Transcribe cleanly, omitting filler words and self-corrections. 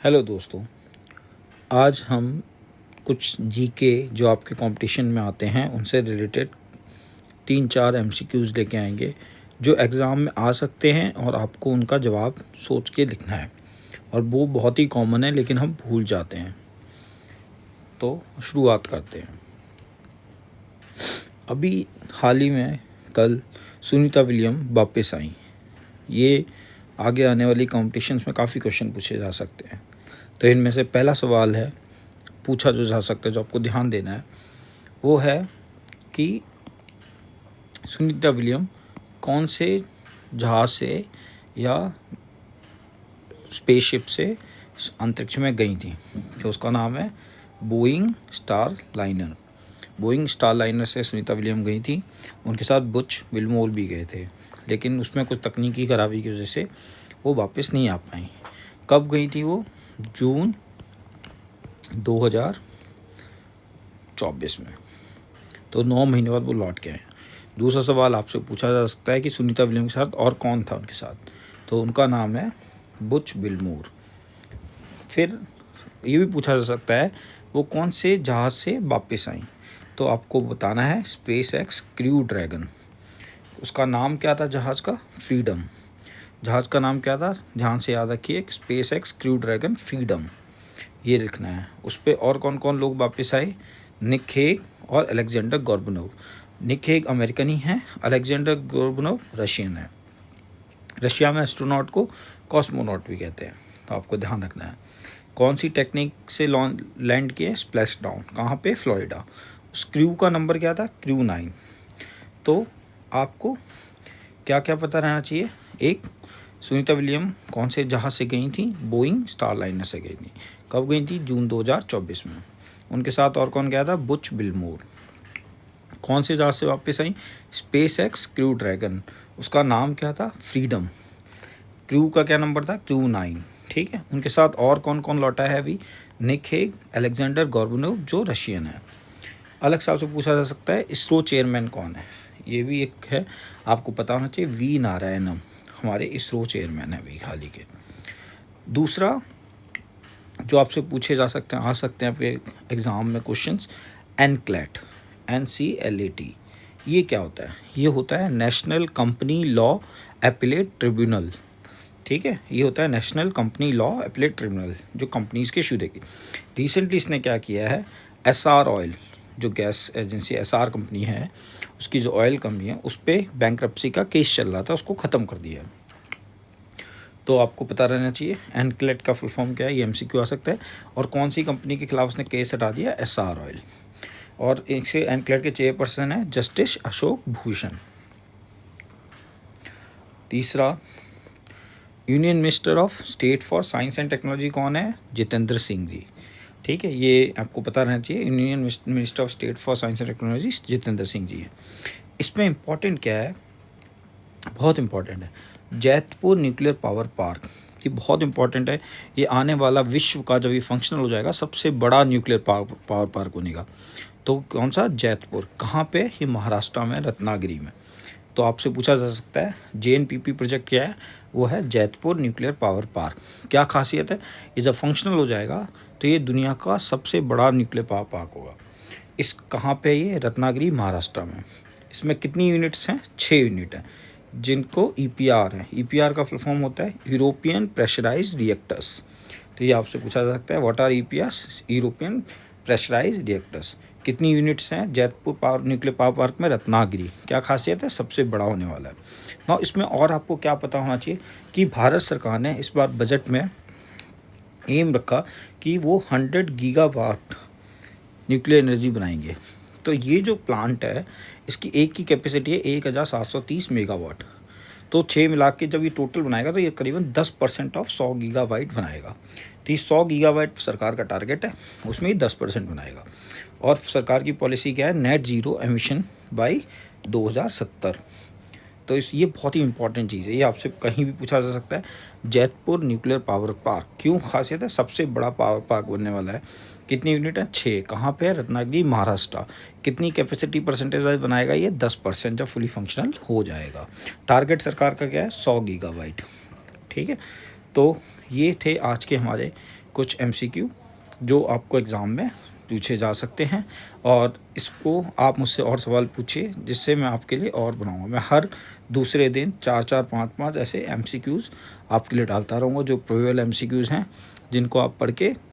Hello दोस्तों, आज हम कुछ जीके जो आपके कंपटीशन में आते हैं उनसे रिलेटेड 3-4 एमसीक्यूज़ लेके आएंगे जो एग्ज़ाम में आ सकते हैं और आपको उनका जवाब सोच के लिखना है। और वो बहुत ही कॉमन है लेकिन हम भूल जाते हैं। तो शुरुआत करते हैं। अभी हाल ही में कल सुनीता विलियम वापस आई। ये आगे आने वाली कॉम्पिटिशन्स में काफ़ी क्वेश्चन पूछे जा सकते हैं। तो इनमें से पहला सवाल है, पूछा जो जा सकता है, जो आपको ध्यान देना है वो है कि सुनीता विलियम कौन से जहाज़ से या स्पेसशिप से अंतरिक्ष में गई थी। तो उसका नाम है Boeing star liner. Boeing star liner से सुनीता विलियम गई थी। उनके साथ बुच विल्मोर भी गए थे, लेकिन उसमें कुछ तकनीकी खराबी की वजह से वो वापस नहीं आ पाई। कब गई थी वो? जून 2024 में। तो 9 महीने बाद वो लौट के आए। दूसरा सवाल आपसे पूछा जा सकता है कि सुनीता विलियम के साथ और कौन था उनके साथ। तो उनका नाम है बुच विल्मोर। फिर ये भी पूछा जा सकता है वो कौन से जहाज़ से वापस आई। तो आपको बताना है स्पेस एक्स क्रू ड्रैगन। उसका नाम क्या था जहाज़ का? फ्रीडम। जहाज़ का नाम क्या था? ध्यान से याद रखिए, space x Crew dragon freedom, ये लिखना है। उस पर और कौन कौन लोग वापस आए? निक हेग और अलेक्जेंडर गोर्बनोव। निक हेग अमेरिकन ही हैं, अलेक्जेंडर गोर्बनोव रशियन है। रशिया में एस्ट्रोनॉट को कॉस्मोनॉट भी कहते हैं, तो आपको ध्यान रखना है। कौन सी टेक्निक से लैंड किए? Splash down. कहाँ पे? फ्लोरिडा। उस क्रू का नंबर क्या था? क्रू 9। तो आपको क्या क्या पता रहना चाहिए? एक, सुनीता विलियम कौन से जहाज़ से गई थी? बोइंग स्टार लाइनर से गई थी। कब गई थी? जून 2024 में। उनके साथ और कौन गया था? Butch Wilmore. कौन से जहाज़ से वापस आई? SpaceX Crew Dragon. उसका नाम क्या था? फ्रीडम। क्रू का क्या नंबर था? क्रू 9। ठीक है। उनके साथ और कौन कौन लौटा है अभी? निक हेग, अलेक्जेंडर गोर्बनोव जो रशियन है। अलग से आपसे पूछा जा सकता है इसरो चेयरमैन कौन है। ये भी एक है, आपको पता होना चाहिए। वी नारायणन हमारे इसरो चेयरमैन है अभी हाल ही के। दूसरा जो आपसे पूछे जा सकते हैं, आ सकते हैं आपके एग्ज़ाम में क्वेश्चंस, एनक्लेट, NCLAT। ये क्या होता है? ये होता है national company law appellate tribunal. ठीक है, ये होता है national company law appellate tribunal, जो कंपनीज़ के इशू देगी। रिसेंटली इसने क्या किया है, एसआर ऑयल, जो गैस एजेंसी एसआर कंपनी है, उसकी जो ऑयल कंपनी है, उस पर बैंक्रप्सी का केस चल रहा था, उसको ख़त्म कर दिया है। तो आपको पता रहना चाहिए एनक्लेट का फुल फॉर्म क्या है। ये MCQ आ सकता है। और कौन सी कंपनी के खिलाफ उसने केस हटा दिया? SR oil. और इससे एनक्लेट के चेयरपर्सन है जस्टिस अशोक भूषण। तीसरा, union minister of state for science and technology कौन है? जितेंद्र सिंह जी। ठीक है, ये आपको पता रहना चाहिए। Union minister of state for science and technology Jitendra Singh ji है। इसमें इम्पॉर्टेंट क्या है? बहुत इम्पॉर्टेंट है जैतपुर न्यूक्लियर पावर पार्क। ये बहुत इम्पॉर्टेंट है। ये आने वाला विश्व का जब ये फंक्शनल हो जाएगा सबसे बड़ा न्यूक्लियर पावर पार्क बनेगा। तो कौन सा? जैतपुर। कहाँ पे? ये महाराष्ट्र में, रत्नागिरी में। तो आपसे पूछा जा सकता है JNPP प्रोजेक्ट क्या है? वो है जैतपुर न्यूक्लियर पावर पार्क। क्या खासियत है? ये जब फंक्शनल हो जाएगा तो ये दुनिया का सबसे बड़ा न्यूक्लियर पावर पार्क होगा। इस कहाँ पे? ये रत्नागिरी, महाराष्ट्र में। इसमें कितनी यूनिट्स हैं? 6 यूनिट हैं, जिनको EPR है। EPR का फुल फॉर्म होता है यूरोपियन प्रेशराइज्ड रिएक्टर्स। तो ये आपसे पूछा जा सकता है what are EPRs? European pressurised reactors. कितनी यूनिट्स हैं Jaitapur power nuclear power park में? रत्नागिरी। क्या खासियत है? सबसे बड़ा होने वाला है ना। इसमें और आपको क्या पता होना चाहिए कि भारत सरकार ने इस बार बजट में एम रखा कि वो 100 गीगावाट न्यूक्लियर एनर्जी बनाएंगे। तो ये जो प्लांट है इसकी एक की कैपेसिटी है 1730 मेगावाट। तो 6 मिला के जब ये टोटल बनाएगा तो ये करीबन 10% ऑफ 100 गीगावाट बनाएगा। तो ये 100 गीगावाट सरकार का टारगेट है, उसमें ही 10% बनाएगा। और सरकार की पॉलिसी क्या है? Net zero emission by 2070। तो ये बहुत ही इंपॉर्टेंट चीज़ है। ये आपसे कहीं भी पूछा जा सकता है। जैतपुर न्यूक्लियर पावर पार्क क्यों खासियत है? सबसे बड़ा पावर पार्क बनने वाला है। कितनी यूनिट है? 6। कहाँ पे है? रत्नागिरी, महाराष्ट्र। कितनी कैपेसिटी परसेंटेज वाइज बनाएगा ये? 10% जब फुली फंक्शनल हो जाएगा। टारगेट सरकार का क्या है? 100 गीगावाट। ठीक है, तो ये थे आज के हमारे कुछ MCQ जो आपको एग्ज़ाम में पूछे जा सकते हैं, और इसको आप मुझसे और सवाल पूछिए जिससे मैं आपके लिए और बनाऊंगा। मैं हर दूसरे दिन 4-4, 5-5 ऐसे MCQs आपके लिए डालता रहूँगा जो प्रोबेबल MCQs हैं, जिनको आप पढ़ के